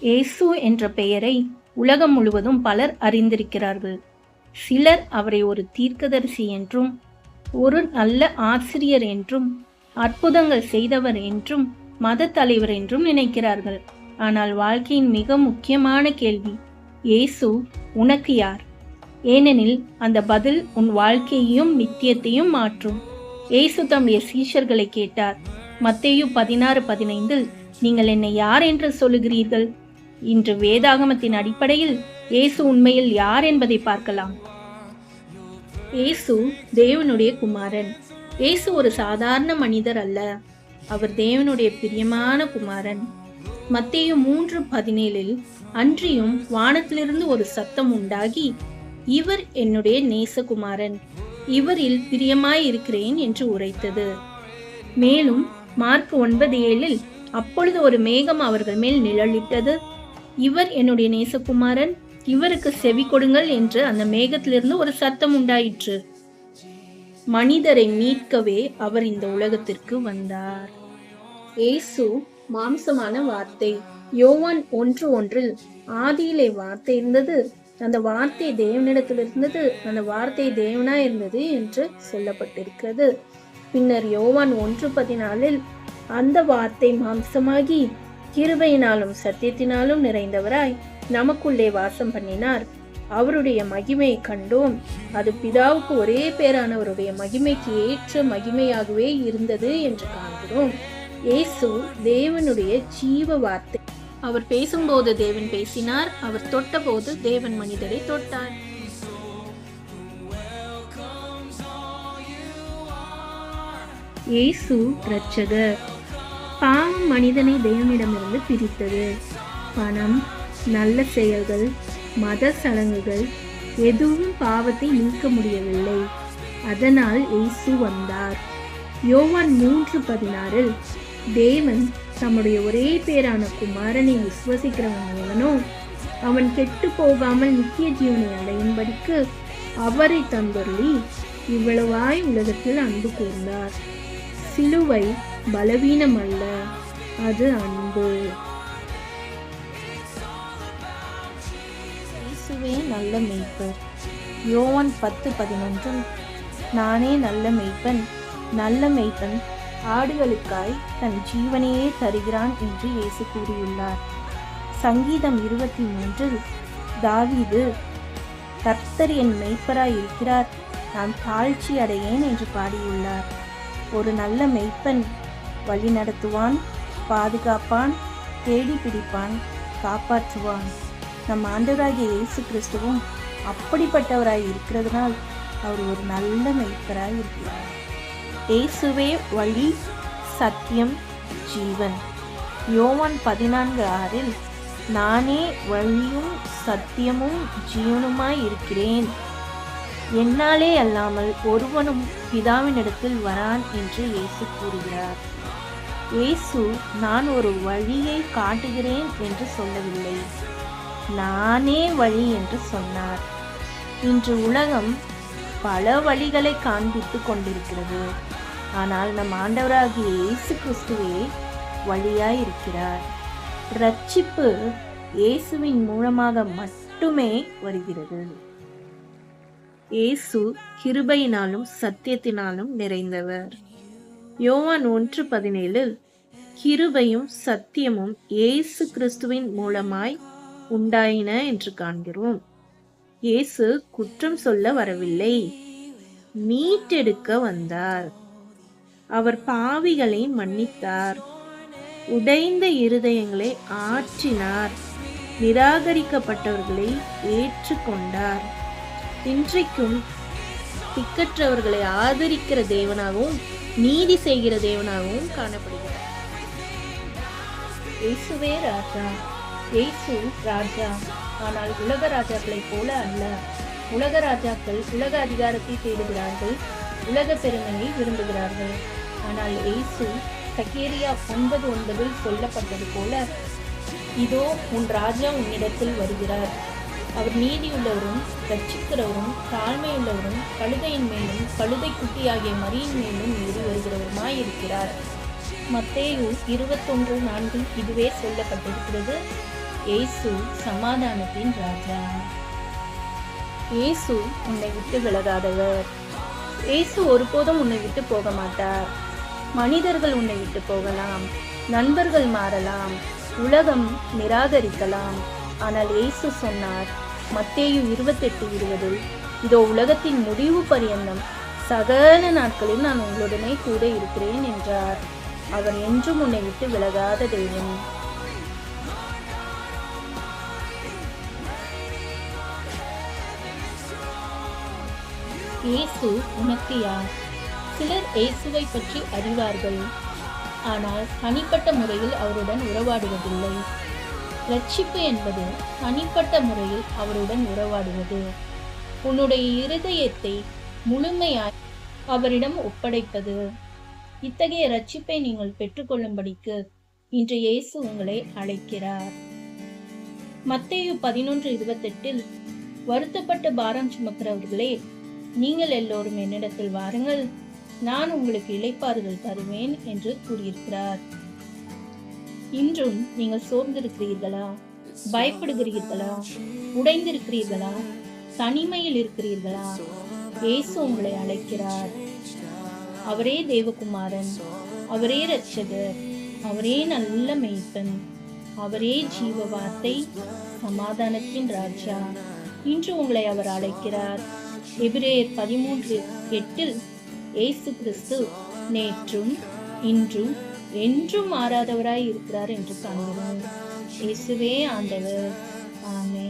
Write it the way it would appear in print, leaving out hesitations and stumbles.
இயேசு என்ற பெயரை உலகம் முழுவதும் பலர் அறிந்திருக்கிறார்கள். சிலர் அவரை ஒரு தீர்க்கதரிசி என்றும், ஒரு நல்ல ஆசிரியர் என்றும், அற்புதங்கள் செய்தவர் என்றும், மத தலைவர் என்றும் நினைக்கிறார்கள். ஆனால் வாழ்க்கையின் மிக முக்கியமான கேள்வி, இயேசு உனக்கு யார்? ஏனெனில் அந்த பதில் உன் வாழ்க்கையையும் நித்தியத்தையும் மாற்றும். இயேசு தம்முடைய சீஷர்களை கேட்டார். மத்தேயு 16:15 நீங்கள் என்னை யார் என்று சொல்லுகிறீர்கள்? இன்று வேதாகமத்தின் அடிப்படையில் இயேசு உண்மையில் யார் என்பதை பார்க்கலாம். இயேசு தேவனுடைய குமாரன். இயேசு ஒரு சாதாரண மனிதர் அல்ல, அவர் தேவனுடைய பிரியமான குமாரன். மத்தேயு 3:17 அன்றியும் வானத்திலிருந்து ஒரு சத்தம் உண்டாகி, இவர் என்னுடைய நேசகுமாரன், இவரில் பிரியமாய் இருக்கிறேன் என்று உரைத்தது. மேலும் மார்க் 9:7 அப்பொழுது ஒரு மேகம் அவர்கள் மேல் நிழலிட்டது, இவர் என்னுடைய நேசகுமாரன், இவருக்கு செவி கொடுங்கள் என்று அந்த மேகத்திலிருந்து ஒரு சத்தம் உண்டாயிற்று. மனிதரை மீட்கவே அவர் இந்த உலகத்திற்கு வந்தார். இயேசு மாம்சமான வார்த்தை. யோவான் 1:1 ஆதியிலே வார்த்தை இருந்தது, அந்த வார்த்தை தேவனிடத்தில் இருந்தது, அந்த வார்த்தை தேவனாய் இருந்தது என்று சொல்லப்பட்டிருக்கிறது. பின்னர் யோவான் 1:14 அந்த வார்த்தை மாம்சமாகி கிருபையினாலும் சத்தியத்தினாலும் நிறைந்தவராய் நமக்குள்ளே வாசம் பண்ணினார், அவருடைய மகிமையை கண்டோம், அது பிதாவுக்கு ஒரே பேரானவருடைய மகிமைக்கு ஏற்ற மகிமையாகவே இருந்தது என்று காண்கிறோம். இயேசு தேவனுடைய ஜீவ வார்த்தை. அவர் பேசும்போது தேவன் பேசினார், அவர் தொட்டபோது தேவன் மனிதரை தொட்டார். இயேசு இரட்சகர். பாவம் மனிதனை தேவனிடமிருந்து பிரித்தது. பணம், நல்ல செயல்கள், மத சடங்குகள் எதுவும் பாவத்தை நீக்க முடியவில்லை. அதனால் இயேசு வந்தார். யோவான் 3:16 தேவன் தம்முடைய ஒரே பேரான குமாரனை விசுவசிக்கிறவன் எவனோ அவன் கெட்டு போகாமல் நித்திய ஜீவனை அடையும்படிக்கு அவரை தந்தொருளி இவ்வளவாய் உலகத்தில் அன்பு கூர்ந்தார். சிலுவை பலவீனம் அல்ல, அது அன்பு. இயேசுவே நல்ல மேய்ப்பர். யோவான் 10:11 நானே நல்ல மேய்ப்பன், நல்ல மேய்ப்பன் ஆடுகளுக்காய் தன் ஜீவனையே தருகிறான் என்று இயேசு கூறியுள்ளார். சங்கீதம் 23 தாவீது கர்த்தர் என் மேய்ப்பராய் இருக்கிறார், நான் தாழ்ச்சி அடையேன் என்று பாடியுள்ளார். ஒரு நல்ல மேய்ப்பன் வழி நடத்துவான், பாதுகாப்பான், தேடி பிடிப்பான், காப்பாற்றுவான். நம் ஆண்டவராகிய இயேசு கிறிஸ்துவும் அப்படிப்பட்டவராய் இருக்கிறதுனால் அவர் ஒரு நல்ல மேய்ப்பராய் இருக்கிறார். இயேசுவே வழி, சத்தியம், ஜீவன். யோவான் 14:6 நானே வழியும் சத்தியமும் ஜீவனுமாய் இருக்கிறேன், என்னாலே அல்லாமல் ஒருவனும் பிதாவினிடத்தில் வரான் என்று இயேசு கூறுகிறார். இயேசு நான் ஒரு வழியை காட்டுகிறேன் என்று சொல்லவில்லை, நானே வழி என்று சொன்னார். இன்று உலகம் பல வழிகளை காண்பித்து கொண்டிருக்கிறது. ஆனால் நம் ஆண்டவராகிய இயேசு கிறிஸ்துவே வழியாய் இருக்கிறார். ரட்சிப்பு இயேசுவின் மூலமாக மட்டுமே வருகிறது. இயேசு கிருபையினாலும் சத்தியத்தினாலும் நிறைந்தவர். யோவான் 1:17 கிருபையும் சத்தியமும் இயேசு கிறிஸ்துவின் மூலமாய் உண்டாயின என்று காண்கிறோம். இயேசு குற்றம் சொல்ல வரவில்லை, மீட்டெடுக்க வந்தார். அவர் பாவிகளை மன்னித்தார், உடைந்த இருதயங்களை ஆற்றினார், நிராகரிக்கப்பட்டவர்களை ஏற்றுக்கொண்டார். இன்றைக்கும் திக்கற்றவர்களை ஆதரிக்கிற தேவனாகவும் நீதி செய்கிற தேவனாகவும் காணப்படுகிறார். இயேசுவே ராஜா. இயேசு ராஜா, ஆனால் உலக ராஜாக்களைப் போல அல்ல. உலக ராஜாக்கள் உலக அதிகாரத்தை தேடுகிறார்கள், உலக பெருமையை விரும்புகிறார்கள். ஆனால் இயேசு சகேரியா 9:9 சொல்லப்பட்டது போல, இதோ உன் ராஜா உன்னிடத்தில் வருகிறார், அவர் நீதியுள்ளவரும் இரட்சிக்கிறவரும் தாழ்மையுள்ளவரும் கழுதையின் மேலும் கழுதை குட்டியாகிய மரியின் மேலும் ஏறி வருகிறவருமாயிருக்கிறார். மத்தேயு 21:4 இதுவே சொல்லப்பட்டிருக்கிறது. இயேசு சமாதானத்தின் ராஜா. இயேசு உன்னை விட்டு விலகாதவர். இயேசு ஒருபோதும் உன்னை விட்டு போக மாட்டார். மனிதர்கள் உன்னை விட்டு போகலாம், நண்பர்கள் மாறலாம், உலகம் நிராகரிக்கலாம். ஆனால் இயேசு சொன்னார் மத்தேயு 28:20, இதோ உலகத்தின் முடிவு பரியந்தம் சகல நாட்களில் நான் உங்களுடனே கூட இருக்கிறேன் என்றார். அவர் என்றும் உன்னை விட்டு விலகாத தெய்வம். இயேசு உனக்கு யார்? சிலர் இயேசுவை பற்றி அறிவார்கள், ஆனால் தனிப்பட்ட முறையில் அவருடன் உறவாடுவதில்லை. ரட்சிப்பு என்பது தனிப்பட்ட முறையில் அவருடன் உறவாடுவது. உன்னுடைய இருதயத்தை முழுமையாய் அவரிடம் ஒப்படைப்பது. இத்தகைய ரட்சிப்பை நீங்கள் பெற்றுக்கொள்ளும்படிக்கு இன்று இயேசு உங்களை அழைக்கிறார். மத்தேயு 11:28, வருத்தப்பட்டு பாரம் சுமக்கிறவர்களே, நீங்கள் எல்லோரும் என்னிடத்தில் வாருங்கள், நான் உங்களுக்கு இளைப்பாறுதல் தருவேன் என்று கூறியிருக்கிறார். இன்றும் நீங்கள் சோர்ந்திருக்கிறீர்களா? பயப்படுகிறீர்களா? உடைந்திருக்கிறீர்களா? தனிமையில் இருக்கிறீர்களா? இயேசு உங்களை அழைக்கிறார். அவரே தேவகுமாரன், அவரே இரட்சகர், அவரே நல்ல மேய்ப்பன், அவரே ஜீவ வார்த்தை, சமாதானத்தின் ராஜா. இன்று உங்களை அவர் அழைக்கிறார். எபிரேயர் 13:8 இயேசு கிறிஸ்து நேற்றும் இன்றும் என்றும் மாறாதவராய் இருக்கிறார் என்று காண்கிறோம். இயேசுவே ஆண்டவர். ஆமென்.